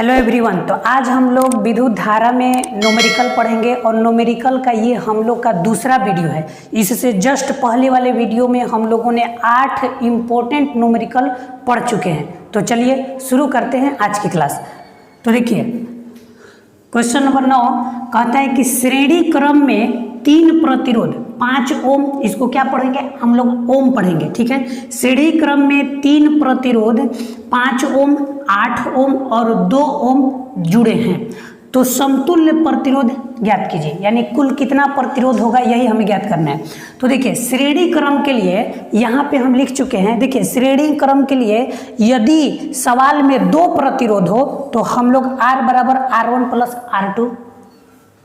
Hello everyone. तो आज हम लोग विद्युत धारा में न्यूमेरिकल पढ़ेंगे और न्यूमेरिकल का ये हम लोग का दूसरा वीडियो है। इससे जस्ट पहले वाले वीडियो में हम लोगों ने 8 इम्पोर्टेंट न्यूमेरिकल पढ़ चुके हैं। तो चलिए शुरू करते हैं आज की क्लास। तो देखिए क्वेश्चन नंबर 9 कहता है कि श्रेणी क्रम में 3 प्रतिरोध 5 ओम, इसको क्या पढ़ेंगे हम लोग ओम पढ़ेंगे, ठीक है। श्रेणी क्रम में 3 प्रतिरोध 5 ओम, 8 ओम और 2 ओम जुड़े हैं तो समतुल्य प्रतिरोध ज्ञात कीजिए। यानी कुल कितना प्रतिरोध होगा यही हमें ज्ञात करना है। तो देखिए श्रेणी क्रम के लिए यहाँ पे हम लिख चुके हैं। देखिए श्रेणी क्रम के लिए यदि सवाल में 2 प्रतिरोध हो तो हम लोग R बराबर R1 प्लस R2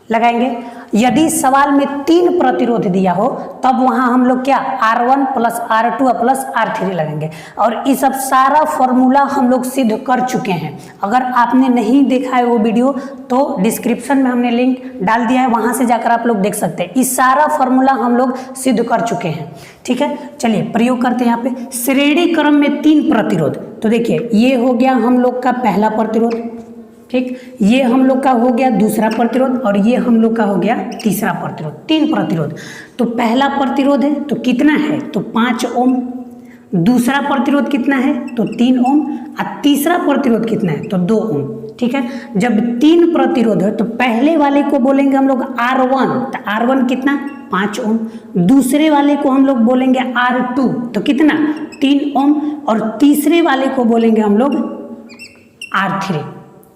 लगाएंगे। यदि सवाल में 3 प्रतिरोध दिया हो तब वहां हम लोग क्या R1 plus R2 plus R3 लगाएंगे। और ये सब सारा फॉर्मूला हम लोग सिद्ध कर चुके हैं। अगर आपने नहीं देखा है वो वीडियो तो डिस्क्रिप्शन में हमने लिंक डाल दिया है, वहां से जाकर आप लोग देख सकते हैं। ये सारा फॉर्मूला हम लोग सिद्ध कर चुके हैं, ठीक है। चलिए प्रयोग करते हैं यहाँ पे श्रेणी क्रम में 3 प्रतिरोध। तो देखिए ये हो गया हम लोग का पहला प्रतिरोध, ठीक, ये हम लोग का हो गया दूसरा प्रतिरोध और ये हम लोग का हो गया तीसरा प्रतिरोध। 3 प्रतिरोध। तो पहला प्रतिरोध है तो कितना है तो 5 ओम, दूसरा प्रतिरोध कितना है तो 3 ओम और तीसरा प्रतिरोध कितना है तो 2 ओम, ठीक है। जब 3 प्रतिरोध है तो पहले वाले को बोलेंगे हम लोग R1, तो R1 कितना 5 ओम, दूसरे वाले को हम लोग बोलेंगे R2 तो कितना 3 ओम और तीसरे वाले को बोलेंगे हम लोग R3,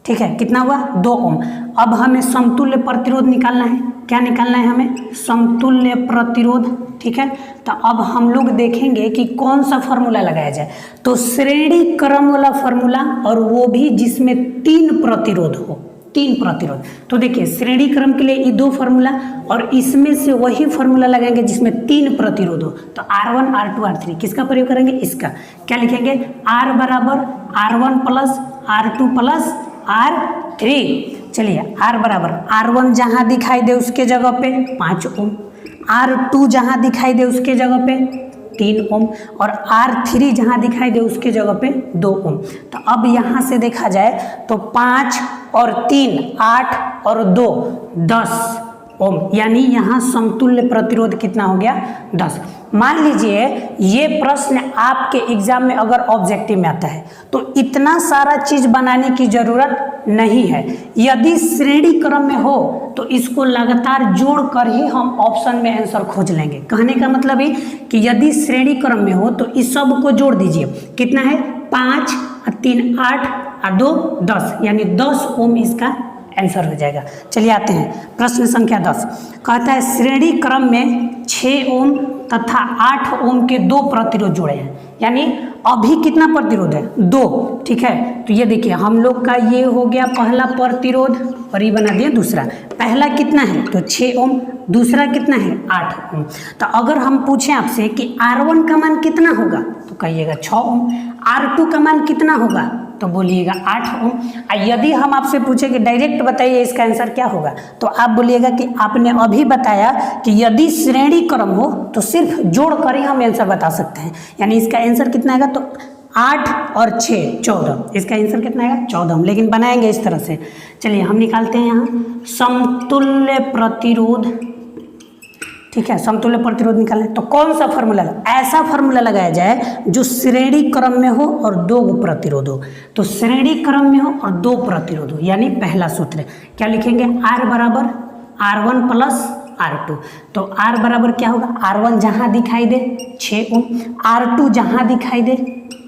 ठीक है। कितना हुआ 2 ओम। अब हमें समतुल्य प्रतिरोध निकालना है। क्या निकालना है हमें समतुल्य प्रतिरोध, ठीक है। तो अब हम लोग देखेंगे कि कौन सा फॉर्मूला लगाया जाए। तो श्रेणी क्रम वाला फॉर्मूला और वो भी जिसमें 3 प्रतिरोध हो, 3 प्रतिरोध। तो देखिए श्रेणी क्रम के लिए ये 2 फार्मूला और इसमें से वही फार्मूला लगाएंगे जिसमें 3 प्रतिरोध हो। तो R1 R2 R3 किसका प्रयोग करेंगे इसका। क्या लिखेंगे R बराबर R1 plus R2 plus R3। चलिए R बराबर R1 जहां दिखाई दे उसके जगह पे 5 ओम, R2 जहां दिखाई दे उसके जगह पे 3 ओम और R3 जहां दिखाई दे उसके जगह पे 2 ओम। तो अब यहां से देखा जाए तो 5 और 3 8 और 2 10 ओम, यानी यहाँ समतुल्य प्रतिरोध कितना हो गया 10। मान लीजिए ये प्रश्न आपके एग्जाम में अगर ऑब्जेक्टिव में आता है तो इतना सारा चीज बनाने की जरूरत नहीं है। यदि श्रेणी क्रम में हो तो इसको लगातार जोड़ कर ही हम ऑप्शन में आंसर खोज लेंगे। कहने का मतलब है कि यदि श्रेणी क्रम में हो तो इस सब को जोड़ दीजिए। कितना है 5 और 3 8 और 2 10, यानी 10 ओम इसका आंसर हो जाएगा। चलिए आते हैं प्रश्न संख्या 10। कहता है श्रेणी क्रम में 6 ओम तथा 8 ओम के 2 प्रतिरोध जुड़े हैं। यानी अभी कितना प्रतिरोध है 2, ठीक है। तो ये देखिए हम लोग का ये हो गया पहला प्रतिरोध और ये बना दिया दूसरा। पहला कितना है तो 6 ओम, दूसरा कितना है 8 ओम। तो अगर हम पूछें आपसे कि R1 का मान कितना होगा तो कहिएगा 6 ओम, R2 का मान कितना होगा तो बोलिएगा 8 ओम। यदि हम आपसे पूछे कि डायरेक्ट बताइए इसका आंसर क्या होगा तो आप बोलिएगा कि आपने अभी बताया कि यदि श्रेणी क्रम हो तो सिर्फ जोड़ कर ही हम आंसर बता सकते हैं। यानी इसका आंसर कितना आएगा तो 8 और 6 14, इसका आंसर कितना आएगा 14। लेकिन बनाएंगे इस तरह से। चलिए हम निकालते हैं यहाँ समतुल्य प्रतिरोध, ठीक है। समतुल्य प्रतिरोध निकालना है तो कौन सा फार्मूला, ऐसा फार्मूला लगाया जाए जो श्रेणी क्रम में हो और 2 प्रतिरोध हो। तो श्रेणी क्रम में हो और 2 प्रतिरोध हो, यानी पहला सूत्र क्या लिखेंगे R बराबर R1 प्लस R2। तो R बराबर क्या होगा R1 जहां दिखाई दे 6 ओम, R2 जहां दिखाई दे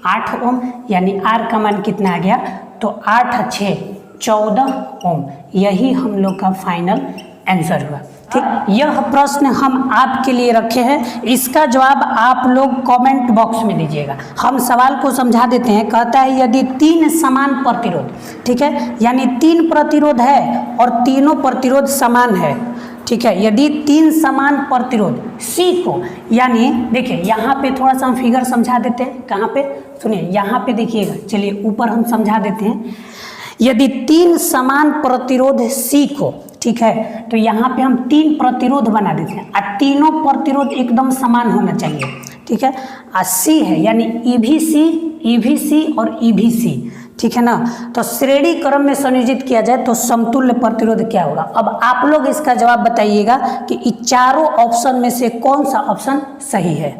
8 ओम, यानी R का मान कितना आ गया तो 8 और 6 14 ओम। यही हम लोग का फाइनल आंसर हुआ, ठीक। यह प्रश्न हम आपके लिए रखे हैं, इसका जवाब आप लोग कमेंट बॉक्स में दीजिएगा। हम सवाल को समझा देते हैं। कहता है यदि 3 समान प्रतिरोध, ठीक है, यानी 3 प्रतिरोध है और तीनों प्रतिरोध समान है, ठीक है। यदि 3 समान प्रतिरोध C को, यानी देखिए यहाँ पे थोड़ा सा हम फिगर समझा देते हैं। कहाँ पे सुनिए, यहाँ पे देखिएगा। चलिए ऊपर हम समझा देते हैं। यदि 3 समान प्रतिरोध C को, ठीक है, तो यहाँ पे हम 3 प्रतिरोध बना देते हैं और तीनों प्रतिरोध एकदम समान होना चाहिए, ठीक है। C है यानी EVC, EVC और EVC, ठीक है ना। तो श्रेणी क्रम में संयोजित किया जाए तो समतुल्य प्रतिरोध क्या होगा। अब आप लोग इसका जवाब बताइएगा कि इन चारों ऑप्शन में से कौन सा ऑप्शन सही है।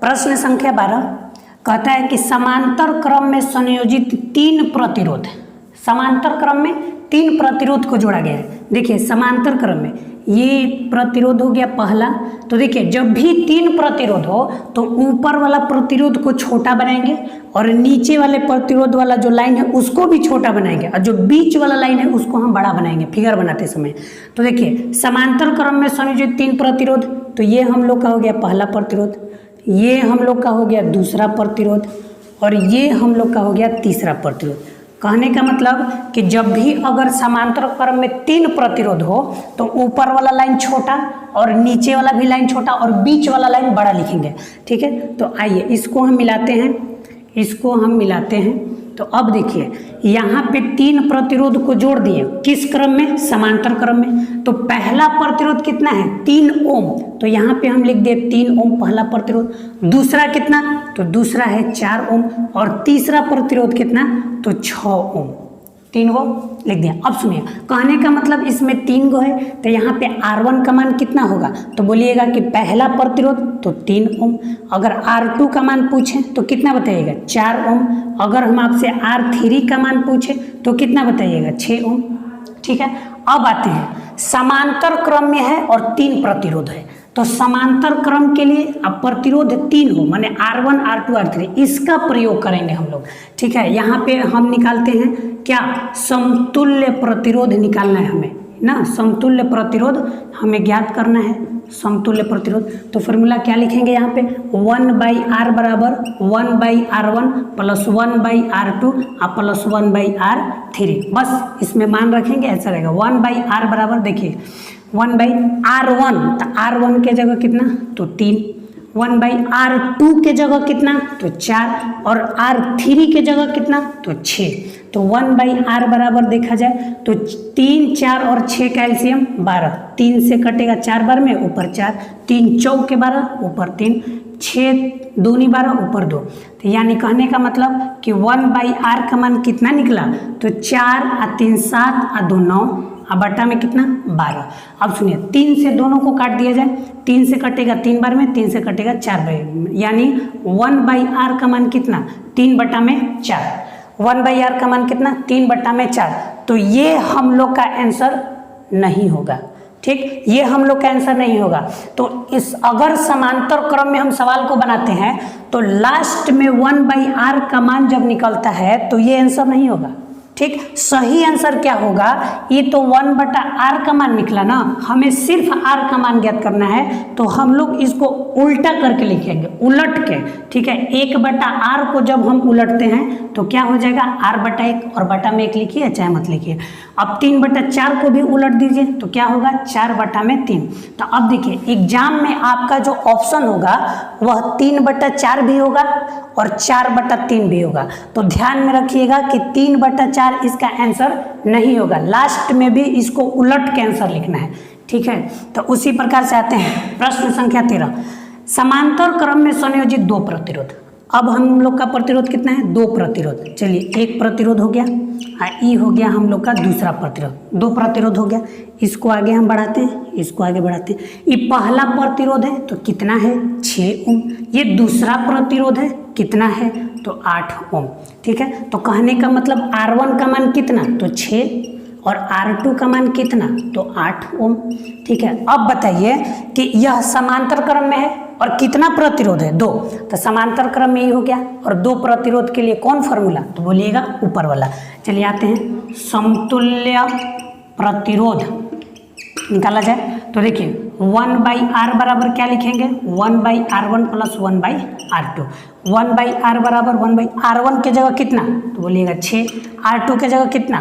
प्रश्न संख्या 12 कहता है कि समांतर क्रम में संयोजित 3 प्रतिरोध, समांतर क्रम में 3 प्रतिरोध को जोड़ा गया है। देखिए समांतर क्रम में ये प्रतिरोध हो गया पहला। तो देखिए जब भी 3 प्रतिरोध हो तो ऊपर वाला प्रतिरोध को छोटा बनाएंगे और नीचे वाले प्रतिरोध वाला जो लाइन है उसको भी छोटा बनाएंगे और जो बीच वाला लाइन है उसको हम बड़ा बनाएंगे फिगर बनाते समय। तो देखिए समांतर क्रम में संयोजित 3 प्रतिरोध, तो ये हम लोग का हो गया पहला प्रतिरोध, ये हम लोग का हो गया दूसरा प्रतिरोध और ये हम लोग का हो गया तीसरा प्रतिरोध। कहने का मतलब कि जब भी अगर समांतर क्रम में 3 प्रतिरोध हो तो ऊपर वाला लाइन छोटा और नीचे वाला भी लाइन छोटा और बीच वाला लाइन बड़ा लिखेंगे। ठीक है, तो आइए इसको हम मिलाते हैं, इसको हम मिलाते हैं। तो अब देखिए यहाँ पे 3 प्रतिरोध को जोड़ दिए, किस क्रम में, समांतर क्रम में। तो पहला प्रतिरोध कितना है 3 ओम, तो यहाँ पे हम लिख दिए 3 ओम पहला प्रतिरोध। दूसरा कितना, तो दूसरा है 4 ओम और तीसरा प्रतिरोध कितना, तो 6 ओम। 3 गो लिख दिया। अब सुनिए कहने का मतलब इसमें 3 गो है तो यहाँ पे R1 का मान कितना होगा, तो बोलिएगा कि पहला प्रतिरोध तो 3 ओम। अगर R2 का मान पूछें तो कितना बताइएगा 4 ओम। अगर हम आपसे R3 का मान पूछें तो कितना बताइएगा 6 ओम। ठीक है, अब आते हैं समांतर क्रम में है और 3 प्रतिरोध है। तो समांतर क्रम के लिए अब प्रतिरोध 3 हो माने R1 R2 R3 इसका प्रयोग करेंगे हम लोग। ठीक है, यहाँ पे हम निकालते हैं क्या, समतुल्य प्रतिरोध निकालना है हमें ना, समतुल्य प्रतिरोध हमें ज्ञात करना है, समतुल्य प्रतिरोध। तो फॉर्मूला क्या लिखेंगे यहाँ पे 1/R बराबर 1/R1 plus 1/R2 plus 1/R3। बस इसमें मान रखेंगे, ऐसा रहेगा 1/R बराबर देखिए 1/R1, तो R1 के जगह कितना, तो 3, 1/R2 के जगह कितना, तो 4 और R3 के जगह कितना, तो 6। तो 1/R बराबर देखा जाए तो 3 4 और 6 का एलसीएम 12, 3 से कटेगा 4 बार में ऊपर 4, 3 चौके 12 ऊपर 3, 6 दूनी 12 ऊपर 2। तो यानी कहने का मतलब कि 1/R का मान कितना निकला, तो 4 और 3 7 और 2 9 अब बटा में कितना 12। अब सुनिए 3 से दोनों को काट दिया जाए, 3 से कटेगा 3 बार में, 3 से कटेगा 4 बार में, यानी 1/R का मान कितना 3 बटा में 4, 1/R का मान कितना 3 बटा में 4। तो ये हम लोग का आंसर नहीं होगा। ठीक, ये हम लोग का आंसर नहीं होगा। तो इस अगर समांतर क्रम में हम सवाल को बनाते हैं तो लास्ट में 1/R का मान जब निकलता है तो ये आंसर नहीं होगा। ठीक, सही आंसर क्या होगा, ये तो 1/R का मान निकला ना, हमें सिर्फ R का मान ज्ञात करना है। तो हम लोग इसको उल्टा करके लिखेंगे, उलट के। ठीक है, 1/R को जब हम उलटते हैं तो क्या हो जाएगा R/1 और बटा में 1 लिखिए चाहे मत लिखिए। अब 3/4 को भी उलट दीजिए तो क्या होगा 4/3। तो अब देखिए एग्जाम में आपका जो ऑप्शन होगा वह 3/4 भी होगा और 4/3 भी होगा। तो ध्यान में रखिएगा कि 3/4 इसका आंसर नहीं होगा, लास्ट में भी इसको उलट के आंसर लिखना है। ठीक है, तो उसी प्रकार से आते हैं प्रश्न संख्या 13, समांतर क्रम में संयोजित 2 प्रतिरोध। अब हम लोग का प्रतिरोध कितना है 2 प्रतिरोध। चलिए एक प्रतिरोध हो गया, ई हो गया हम लोग का दूसरा प्रतिरोध, 2 प्रतिरोध हो गया। इसको आगे हम बढ़ाते हैं, इसको आगे बढ़ाते हैं। ये पहला प्रतिरोध है तो कितना है 6 ओम, ये दूसरा प्रतिरोध है कितना है तो 8 ओम। ठीक है, तो कहने का मतलब R1 का मान कितना तो 6 और R2 का मान कितना तो 8 ओम। ठीक है, अब बताइए कि यह समांतर क्रम में है और कितना प्रतिरोध है 2, तो समांतर क्रम में ही हो गया। और 2 प्रतिरोध के लिए कौन फार्मूला, तो बोलिएगा ऊपर वाला। चलिए आते हैं समतुल्य प्रतिरोध निकाला जाए तो देखिए 1/R बराबर क्या लिखेंगे 1/R1 प्लस 1/R2। 1/R बराबर 1/R1 के जगह कितना तो बोलिएगा 6, R2 के जगह कितना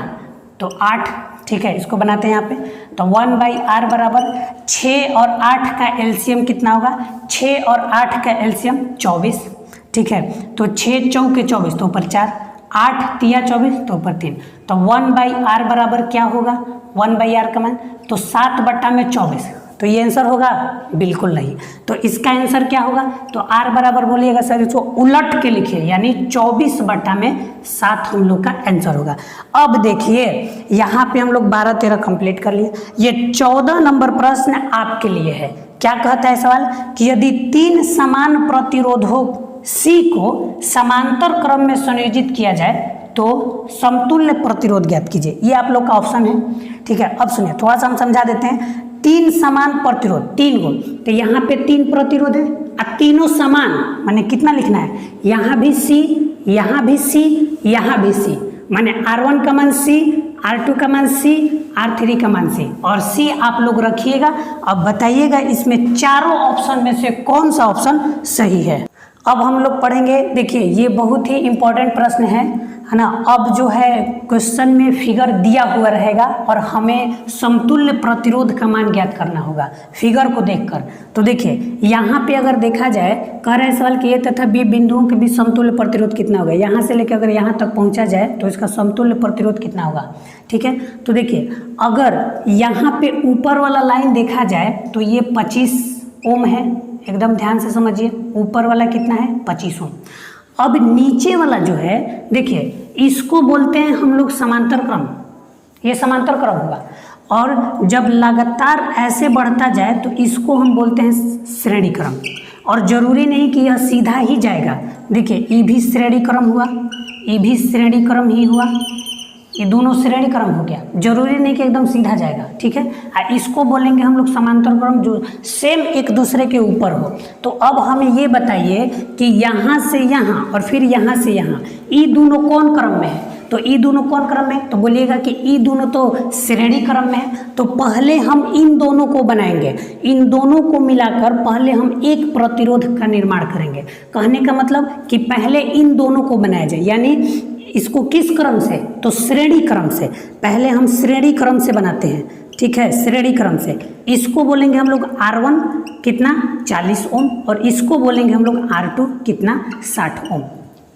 तो 8। ठीक है, इसको बनाते हैं यहाँ पे। तो 1/R बराबर 6 और 8 का एलसीएम कितना होगा, 6 और 8 का एलसीएम 24। ठीक है, तो 6 चौके 24 तो ऊपर 4, 8 तिया 24 तो ऊपर 3। तो 1/R बराबर क्या होगा 1/R का मान तो 7/24, तो ये आंसर होगा बिल्कुल नहीं। तो इसका आंसर क्या होगा, तो r बराबर बोलिएगा सर इसको उलट के लिखिए, यानी 24/7 हम लोग का आंसर होगा। अब देखिए यहाँ पे हम लोग 12-13 कंप्लीट कर लिए। ये 14 नंबर प्रश्न आपके लिए है। क्या कहता है सवाल कि यदि 3 समान प्रतिरोधों C को समांतर क्रम में संयोजित किया जाए तो समतुल्य प्रतिरोध ज्ञात कीजिए। ये आप लोग का ऑप्शन है, ठीक है। अब सुनिए थोड़ा सा हम समझा देते हैं। 3 समान प्रतिरोध, 3 गो, तो यहाँ पे 3 प्रतिरोध है और तीनों समान, माने कितना लिखना है, यहाँ भी C, यहाँ भी C, यहाँ भी C, माने R1 का मान C, R2 का मान C, R3 का मान C और C आप लोग रखिएगा। अब बताइएगा इसमें चारों ऑप्शन में से कौन सा ऑप्शन सही है। अब हम लोग पढ़ेंगे, देखिए ये बहुत ही इंपॉर्टेंट प्रश्न है ना। अब जो है क्वेश्चन में फिगर दिया हुआ रहेगा और हमें समतुल्य प्रतिरोध का मान ज्ञात करना होगा फिगर को देखकर। तो देखिए यहाँ पे अगर देखा जाए, कह रहे हैं सवाल कि ए तथा बी बिंदुओं के बीच समतुल्य प्रतिरोध कितना होगा। यहाँ से लेकर अगर यहाँ तक पहुँचा जाए तो इसका समतुल्य प्रतिरोध कितना होगा, ठीक है। तो देखिए अगर यहाँ पे ऊपर वाला लाइन देखा जाए तो ये 25 ओम है, एकदम ध्यान से समझिए, ऊपर वाला कितना है 25 ओम। अब नीचे वाला जो है देखिए इसको बोलते हैं हम लोग समांतर क्रम, ये समांतर क्रम होगा। और जब लगातार ऐसे बढ़ता जाए तो इसको हम बोलते हैं श्रेणी क्रम। और जरूरी नहीं कि यह सीधा ही जाएगा, देखिए ये भी श्रेणी क्रम हुआ, ये भी श्रेणी क्रम ही हुआ, ये दोनों श्रेणी क्रम हो गया, जरूरी नहीं कि एकदम सीधा जाएगा, ठीक है। इसको बोलेंगे हम लोग समांतर क्रम जो सेम एक दूसरे के ऊपर हो। तो अब हमें ये बताइए कि यहाँ से यहाँ और फिर यहाँ से यहाँ, ये दोनों कौन क्रम में है, तो ये दोनों कौन क्रम में, तो बोलिएगा कि ये दोनों तो श्रेणी क्रम में है। तो पहले हम इन दोनों को बनाएंगे, इन दोनों को मिलाकर पहले हम एक प्रतिरोध का निर्माण करेंगे। कहने का मतलब कि पहले इन दोनों को बनाया जाए, यानी इसको किस क्रम से, तो श्रेणी क्रम से। पहले हम श्रेणी क्रम से बनाते हैं, ठीक है, श्रेणी क्रम से। इसको बोलेंगे हम लोग R1 कितना 40 ओम और इसको बोलेंगे हम लोग R2 कितना 60 ओम,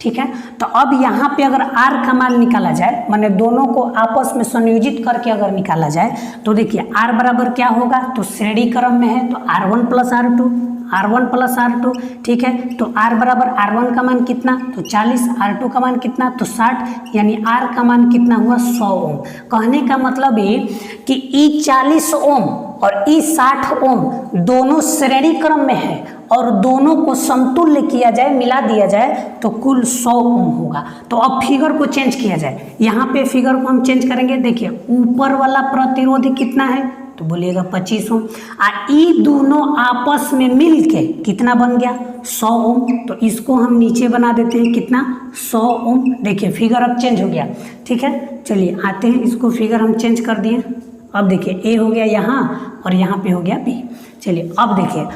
ठीक है। तो अब यहाँ पे अगर R का मान निकाला जाए, माने दोनों को आपस में संयोजित करके अगर निकाला जाए तो देखिए R बराबर क्या होगा, तो श्रेणी क्रम में है तो R1 plus R2, R1 plus R2, ठीक है। तो R बराबर R1 का मान कितना, तो 40, R2 का मान कितना, तो 60, यानी R का मान कितना हुआ 100 ओम। कहने का मतलब ये कि ई 40 ओम और ई 60 ओम दोनों श्रेणी क्रम में है और दोनों को समतुल्य किया जाए, मिला दिया जाए तो कुल 100 ओम होगा। तो अब फिगर को चेंज किया जाए, यहाँ पे फिगर को हम चेंज करेंगे। देखिए ऊपर वाला प्रतिरोध कितना है, तो बोलिएगा 25 ओम, ये दोनों आपस में मिलके कितना बन गया 100 ओम। तो इसको हम नीचे बना देते हैं कितना 100 ओम। देखिए फिगर अब चेंज हो गया, ठीक है। चलिए आते हैं, इसको फिगर हम चेंज कर दिए। अब देखिए ए हो गया यहाँ और यहाँ पे हो गया बी। चलिए अब देखिए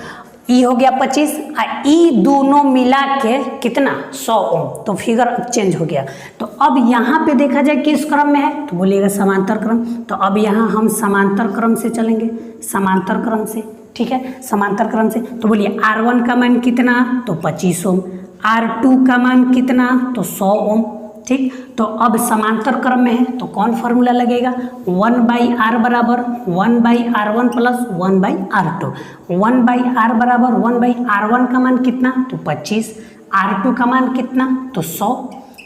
ई हो गया 25 और ई दोनों मिला के कितना 100 ओम। तो फिगर अब चेंज हो गया। तो अब यहाँ पे देखा जाए किस क्रम में है, तो बोलिएगा समांतर क्रम। तो अब यहाँ हम समांतर क्रम से चलेंगे, समांतर क्रम से, ठीक है, समांतर क्रम से। तो बोलिए R1 का मान कितना, तो 25 ओम, R2 का मान कितना, तो 100 ओम, ठीक। तो अब समांतर क्रम में है तो कौन फार्मूला लगेगा, 1/R बराबर 1/R1 प्लस 1/R2। 1/R बराबर 1/R1 का मान कितना, तो 25, R2 का मान कितना, तो 100,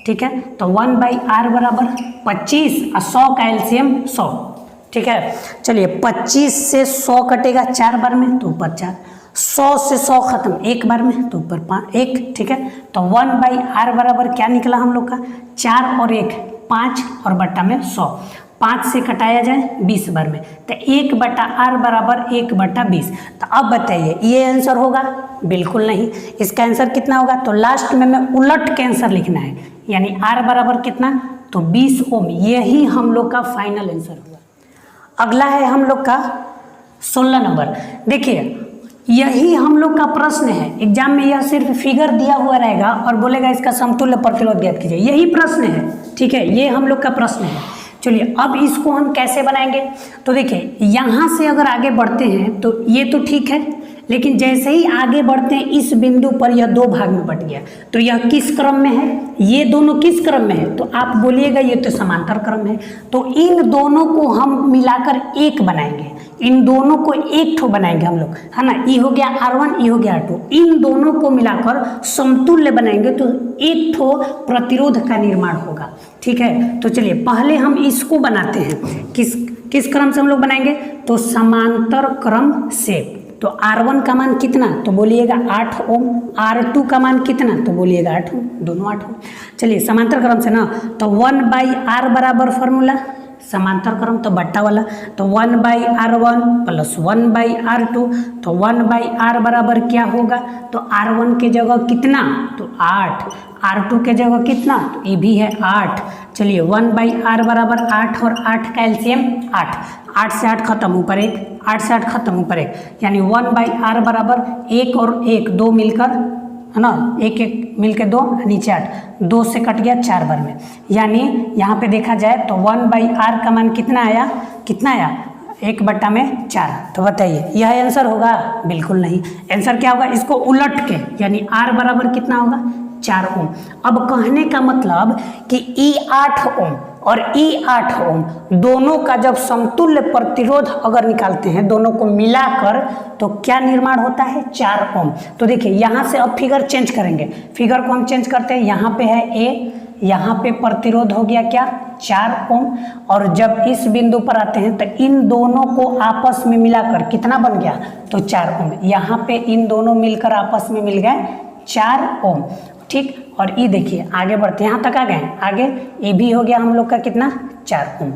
ठीक है। तो 1/R बराबर 25 और 100 का एलसीएम 100, ठीक है। चलिए 25 से 100 कटेगा 4 बार में तो ऊपर 4, 100 से 100 खत्म एक बार में तो ऊपर 1, ठीक है। तो 1/R बराबर क्या निकला हम लोग का, 4 और 1 5 और बट्टा में 100, 5 से कटाया जाए 20 बार में तो 1/R बराबर 1/20। तो अब बताइए ये आंसर होगा, बिल्कुल नहीं। इसका आंसर कितना होगा, तो लास्ट में मैं उलट के आंसर लिखना है, यानी R बराबर कितना, तो 20 ओम। यही हम लोग का फाइनल आंसर होगा। अगला है हम लोग का 16 नंबर। देखिए यही हम लोग का प्रश्न है, एग्जाम में यह सिर्फ फिगर दिया हुआ रहेगा और बोलेगा इसका समतुल्य प्रतिरोध ज्ञात कीजिए, यही प्रश्न है, ठीक है, ये हम लोग का प्रश्न है। चलिए अब इसको हम कैसे बनाएंगे, तो देखिए यहाँ से अगर आगे बढ़ते हैं तो ये तो ठीक है, लेकिन जैसे ही आगे बढ़ते हैं इस बिंदु पर यह दो भाग में बट गया, तो यह किस क्रम में है, ये दोनों किस क्रम में है, तो आप बोलिएगा ये तो समांतर क्रम है। तो इन दोनों को हम मिलाकर एक बनाएंगे, इन दोनों को एक ठो बनाएंगे हम लोग, है ना। ई हो गया R1, ई हो गया R2, इन दोनों को मिलाकर समतुल्य बनाएंगे तो एक ठो प्रतिरोध का निर्माण होगा। ठीक है, तो चलिए पहले हम इसको बनाते हैं। किस क्रम से हम लोग बनाएंगे, तो समांतर क्रम से। तो R1 का मान कितना, तो बोलिएगा 8 ओम। R2 का मान कितना, तो बोलिएगा 8 ओम, दोनों 8 ओम। चलिए समांतर क्रम से ना, तो 1/R बराबर फॉर्मूला समांतर क्रम तो बट्टा वाला, तो 1/R1 प्लस 1/R2, तो 1/R बराबर क्या होगा, तो R1 के जगह कितना, तो 8, R2 के जगह कितना, तो ये भी है 8। चलिए 1/R बराबर 8 और 8 का एलसीएम 8, 8 से 8 खत्म, ऊपर 1, 8 से 8 खत्म, ऊपर 1, यानी 1/R बराबर 1 और 1 2 मिलकर, है ना, 1 1 मिलकर 2, नीचे 8, 2 से कट गया 4 बार में, यानी यहाँ पे देखा जाए तो 1/R का मान कितना आया, 1/4। तो बताइए यह आंसर होगा, बिल्कुल नहीं। आंसर क्या होगा, इसको उलट के, यानी R बराबर कितना होगा, 4 ओम। अब कहने का मतलब कि ई 8 ओम और ई 8 ओम दोनों का जब समतुल्य प्रतिरोध अगर निकालते हैं, दोनों को मिलाकर, तो क्या निर्माण होता है, 4 ओम। तो देखिए यहाँ से अब फिगर चेंज करेंगे, फिगर को हम चेंज करते हैं, यहाँ पे है ए, यहाँ पे प्रतिरोध हो गया क्या, 4 ओम, और जब इस बिंदु पर आते हैं तो इन दोनों को आपस में मिलाकर कितना बन गया, तो 4 ओम। यहाँ पे इन दोनों मिलकर आपस में मिल गए 4 ओम। ठीक, और ये देखिए आगे बढ़ते हैं, यहाँ तक आ गए, आगे ये भी हो गया हम लोग का कितना, 4 ओम।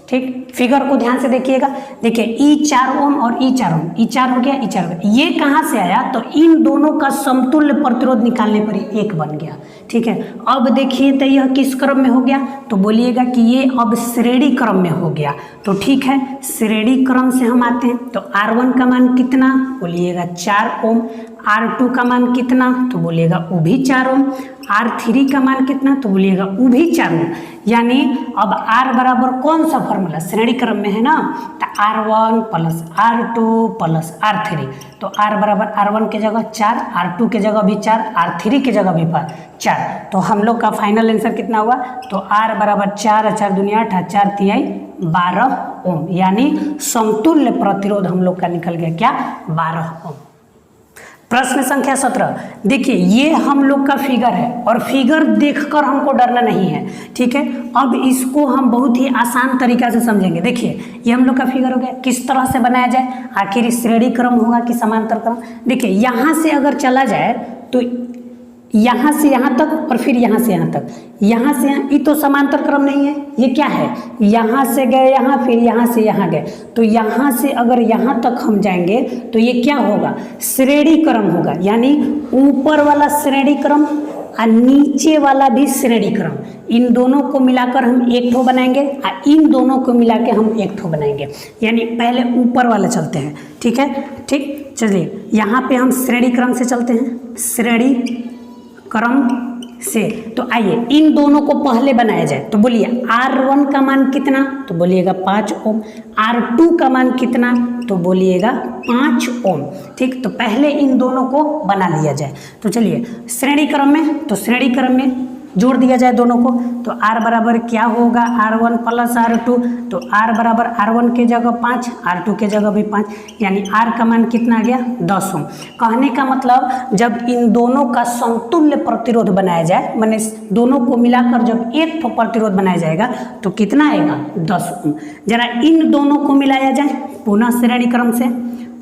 ठीक, फिगर को ध्यान से देखिएगा, देखिए ई 4 ओम और ई 4 ओम, ई 4 हो गया, ई 4 हो गया, ये कहाँ से आया, तो इन दोनों का समतुल्य प्रतिरोध निकालने पर ही 1 बन गया। ठीक है, अब देखिए तो यह किस क्रम में हो गया, तो बोलिएगा कि ये अब श्रेणी क्रम में हो गया। तो ठीक है, श्रेणी क्रम से हम आते हैं, तो R1 का मान कितना, बोलिएगा 4 ओम, R2 का मान कितना, तो बोलिएगा वो भी 4 ओम, R3 का मान कितना, तो बोलिएगा वो भी 4 ओम। यानी अब R बराबर कौन सा फॉर्मूला, श्रेणी क्रम में है ना, तो R1 plus R2 plus R3, तो R बराबर R1 के जगह 4, R2 के जगह भी 4, R3 के जगह भी 4, तो हम लोग का फाइनल आंसर कितना हुआ, तो R बराबर 4, 4 दूनी 8, 4 तिहाई 12 ओम, यानी समतुल्य प्रतिरोध हम लोग का निकल गया क्या, 12 ओम। प्रश्न संख्या 17, देखिए ये हम लोग का फिगर है और फिगर देखकर हमको डरना नहीं है। ठीक है, अब इसको हम बहुत ही आसान तरीका से समझेंगे। देखिए ये हम लोग का फिगर हो गया, किस तरह से बनाया जाए, आखिर श्रेणी क्रम होगा कि समांतर क्रम। देखिए यहाँ से अगर चला जाए तो यहाँ से यहाँ तक और फिर यहाँ से यहाँ तक, यहाँ से यहाँ, ये तो समांतर क्रम नहीं है, ये क्या है, यहाँ से गए यहाँ, फिर यहाँ से यहाँ गए, तो यहाँ से अगर यहाँ तक हम जाएंगे तो ये क्या होगा, श्रेणी क्रम होगा। यानी ऊपर वाला श्रेणी क्रम और नीचे वाला भी श्रेणी क्रम, इन दोनों को मिलाकर हम एक ठो बनाएंगे और इन दोनों को मिला के हम एक ठो बनाएंगे। यानी पहले ऊपर वाला चलते हैं। ठीक है, ठीक, चलिए यहाँ पे हम श्रेणी क्रम से चलते हैं, श्रेणी क्रम से। तो आइए इन दोनों को पहले बनाया जाए, तो बोलिए R1 का मान कितना, तो बोलिएगा 5 ओम, R2 का मान कितना, तो बोलिएगा 5 ओम। ठीक, तो पहले इन दोनों को बना लिया जाए। तो चलिए श्रेणी क्रम में, तो श्रेणी क्रम में जोड़ दिया जाए दोनों को, तो R बराबर क्या होगा, R1 प्लस R2, तो R बराबर R1 के जगह 5, R2 के जगह भी 5, यानी R का मान कितना आ गया, 10 ओम। कहने का मतलब जब इन दोनों का समतुल्य प्रतिरोध बनाया जाए, माने दोनों को मिलाकर जब एक ठो प्रतिरोध बनाया जाएगा तो कितना आएगा, 10 ओम। जरा इन दोनों को मिलाया जाए पुनः श्रेणी क्रम से,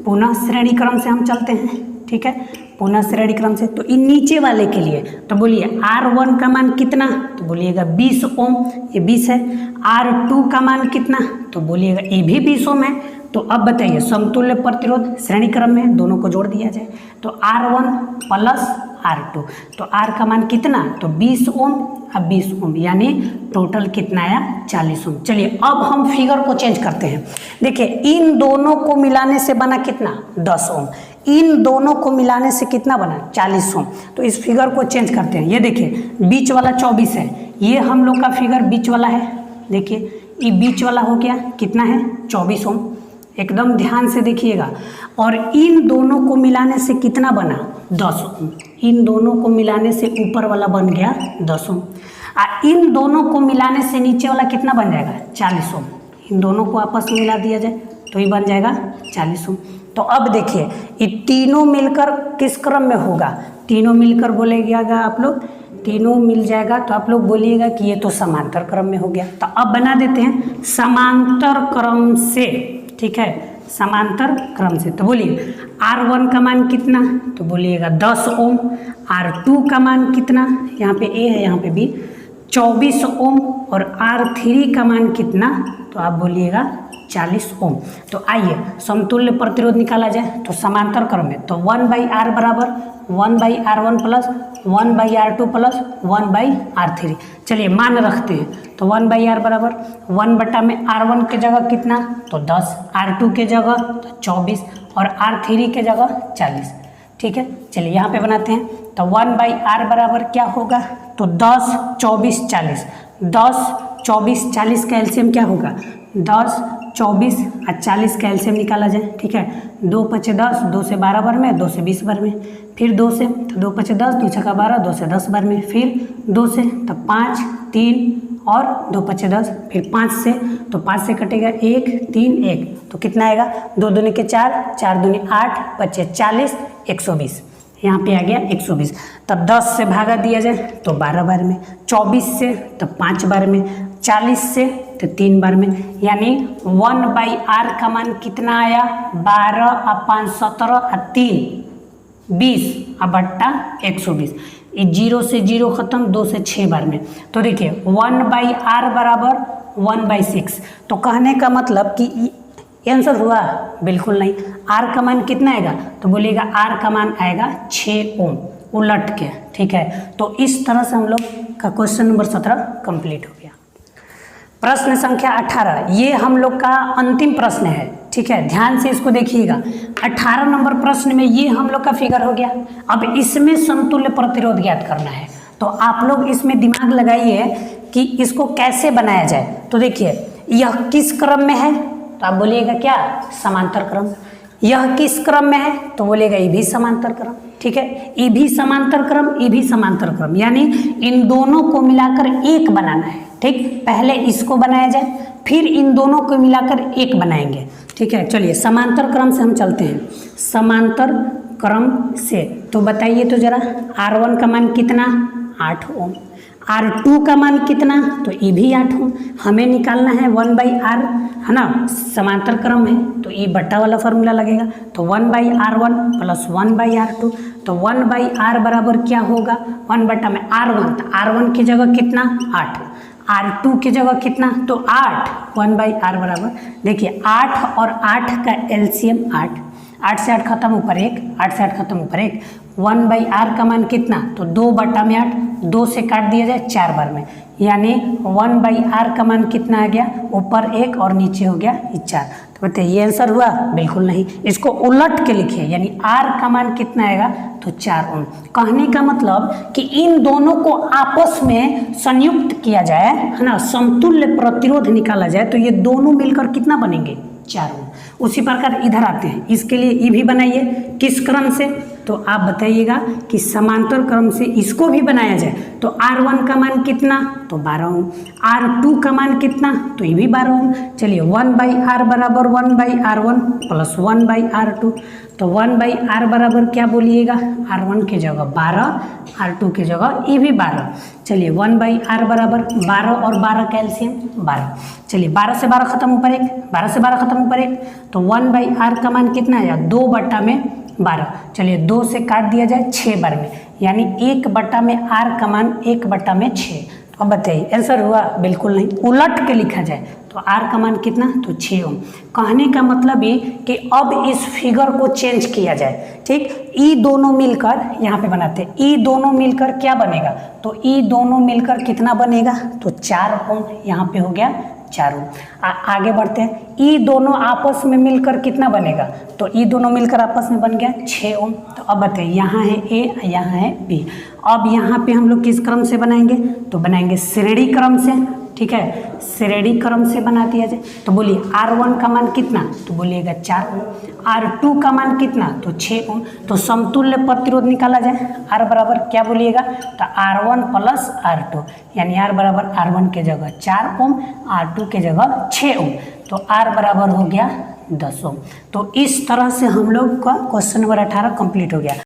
पुनः श्रेणी क्रम से हम चलते हैं। ठीक है, पुनः श्रेणी क्रम से, तो इन नीचे वाले के लिए तो बोलिए R1 का मान कितना, तो बोलिएगा 20 ओम, ये 20 है। R2 का मान कितना, तो बोलिएगा ये भी 20 ओम है। तो अब बताइए समतुल्य प्रतिरोध श्रेणी क्रम में दोनों को जोड़ दिया जाए, तो R1 प्लस R2, तो R का मान कितना, तो 20 ओम अब 20 ओम, यानी टोटल कितना आया, 40 ओम। चलिए अब हम फिगर को चेंज करते हैं। देखिए इन दोनों को मिलाने से बना कितना, 10 ओम, इन दोनों को मिलाने से कितना बना, 40 ओम। तो इस फिगर को चेंज करते हैं। ये देखिए बीच वाला 24 है, ये हम लोग का फिगर बीच वाला है। देखिए ये बीच वाला हो गया कितना है, 24 ओम। एकदम ध्यान से देखिएगा। और इन दोनों को मिलाने से कितना बना 10 ओम, इन दोनों को मिलाने से ऊपर वाला बन गया 10 ओम, इन दोनों को मिलाने से नीचे वाला कितना बन जाएगा 40 ओम। इन दोनों को आपस में मिला दिया जाए तो ये बन जाएगा 40 ओम। तो अब देखिए ये तीनों मिलकर किस क्रम में होगा, तीनों मिलकर बोलेगा आप लोग, तीनों मिल जाएगा तो आप लोग बोलिएगा कि ये तो समांतर क्रम में हो गया। तो अब बना देते हैं समांतर क्रम से, ठीक है, समांतर क्रम से। तो बोलिए R1 का मान कितना, तो बोलिएगा 10 ओम, R2 का मान कितना, यहाँ पे A है यहाँ पे B 24 ओम, और R3 का मान कितना, तो आप बोलिएगा 40 ओम। तो आइए समतुल्य प्रतिरोध निकाला जाए। तो समांतर क्रम में तो 1/R बराबर 1/R1 plus 1/R2 plus 1/R3। चलिए मान रखते हैं। तो 1/R बराबर 1 में R1 के जगह कितना, तो 10, R2 के जगह तो 24 और R3 के जगह 40। ठीक है, चलिए यहाँ पे बनाते हैं। तो 1/R बराबर क्या होगा, तो 10 24 40, 10 24 40 का एलसीएम क्या होगा, 10 24 और 40 का एलसीएम निकाला जाए। ठीक है, 2 5 10, 2 से 12 बार में, 2 से 20 बार में, फिर 2 से, तो 2 5 10, 2 6 12, 2 से 10 बार में, फिर 2 से तो 5 3 और 2 5 10, फिर 5 से, तो 5 से कटेगा 1 3 1, तो कितना आएगा 2 दूनी के 4, 4 दूनी 8, 5 40, 120, यहाँ पे आ गया 120। तब 10 से भागा दिया जाए तो 12 बार में, 24 से तो 5 बार में, 40 से तो 3 बार में, यानी 1/R का मान कितना आया 12 और 5 17 और 3 20 और बट्टा 120। 0 से 0 खत्म, 2 से 6 बार में। तो देखिए 1/R बराबर 1/6। तो कहने का मतलब कि आंसर हुआ, बिल्कुल नहीं। R का मान कितना आएगा, तो बोलिएगा R का मान आएगा 6 ओम उलट के। ठीक है, तो इस तरह से हम लोग का क्वेश्चन नंबर 17 कंप्लीट हो गया। प्रश्न संख्या 18, ये हम लोग का अंतिम प्रश्न है। ठीक है, ध्यान से इसको देखिएगा। 18 नंबर प्रश्न में ये हम लोग का फिगर हो गया। अब इसमें समतुल्य प्रतिरोध ज्ञात करना है। तो आप लोग इसमें दिमाग लगाइए कि इसको कैसे बनाया जाए। तो देखिए यह किस क्रम में है, तो आप बोलिएगा क्या, समांतर क्रम। यह किस क्रम में है, तो बोलेगा ये भी समांतर क्रम। ठीक है, ये भी समांतर क्रम, ये भी समांतर क्रम, यानी इन दोनों को मिलाकर एक बनाना है। ठीक, पहले इसको बनाया जाए, फिर इन दोनों को मिलाकर एक बनाएंगे। ठीक है, चलिए समांतर क्रम से हम चलते हैं। समांतर क्रम से तो बताइए तो जरा, R1 का मान कितना 8 ओम, R2 का मान कितना, तो ये भी 8 ओम। हमें निकालना है 1/R, है ना, समांतर क्रम है तो ये बट्टा वाला फार्मूला लगेगा। तो 1/R1 प्लस 1/R2, तो 1/R बराबर क्या होगा, 1 बटा में R1, तो R1 की जगह कितना 8, R2 की जगह कितना, तो 8, 1/R बराबर, देखिए 8 और 8 का एलसीएम 8, 8 से 8 खत्म ऊपर 1, 8 से 8 खत्म ऊपर 1, 1/R का मान कितना, तो 2 बटा में 8, 2 से काट दिया जाए 4 बार में, यानी 1/R का मान कितना आ गया, ऊपर 1 और नीचे हो गया 4। तो बताइए ये आंसर हुआ, बिल्कुल नहीं। इसको उलट के लिखिए, यानी R का मान कितना आएगा, तो 4 ओम। कहने का मतलब कि इन दोनों को आपस में संयुक्त किया जाए, है ना, समतुल्य प्रतिरोध निकाला जाए, तो ये दोनों मिलकर कितना बनेंगे 4 ओम। उसी प्रकार इधर आते हैं, इसके लिए ये भी बनाइए। किस क्रम से, तो आप बताइएगा कि समांतर क्रम से इसको भी बनाया जाए। तो R1 का मान कितना, तो 12 ओम, R2 का मान कितना, तो ये भी 12 ओम। चलिए 1/R बराबर 1/R1 प्लस 1/R2, तो 1/R बराबर क्या बोलिएगा, R1 की जगह 12, R2 की जगह ये भी 12। चलिए 1/R बराबर 12 और 12 का एलसीएम 12। चलिए 12 से 12 खत्म ऊपर 1, 12 से 12 खत्म ऊपर 1, तो 1/R का मान कितना आया, 2 बटा में 12। चलिए 2 से काट दिया जाए 6 बार में, यानी 1 बटा में R का मान 1 बटा में 6। तो अब बताइए आंसर हुआ, बिल्कुल नहीं। उलट के लिखा जाए तो R का मान कितना, तो 6 ओम। कहने का मतलब ये कि अब इस फिगर को चेंज किया जाए। ठीक, ई दोनों मिलकर यहाँ पे बनाते हैं, ई दोनों मिलकर क्या बनेगा, तो ई दोनों मिलकर कितना बनेगा, तो 4 ओम। यहाँ पे हो गया 4 ओम। आगे बढ़ते हैं, ई दोनों आपस में मिलकर कितना बनेगा, तो ई दोनों मिलकर आपस में बन गया 6 ओम। तो अब बताइए यहाँ है ए, यहाँ है बी। अब यहाँ पे हम लोग किस क्रम से बनाएंगे, तो बनाएंगे श्रेणी क्रम से। ठीक है, श्रेणी क्रम से बना दिया जाए। तो बोलिए R1 का मान कितना, तो बोलिएगा 4 ओम। R2 का मान कितना, तो 6 ओम। तो समतुल्य प्रतिरोध निकाला जाए, R बराबर क्या बोलिएगा, तो R1 प्लस R2, यानी R बराबर R1 के जगह 4 ओम, R2 के जगह 6 ओम, तो R बराबर हो गया 10 ओम। तो इस तरह से हम लोग का क्वेश्चन नंबर 18 कंप्लीट हो गया।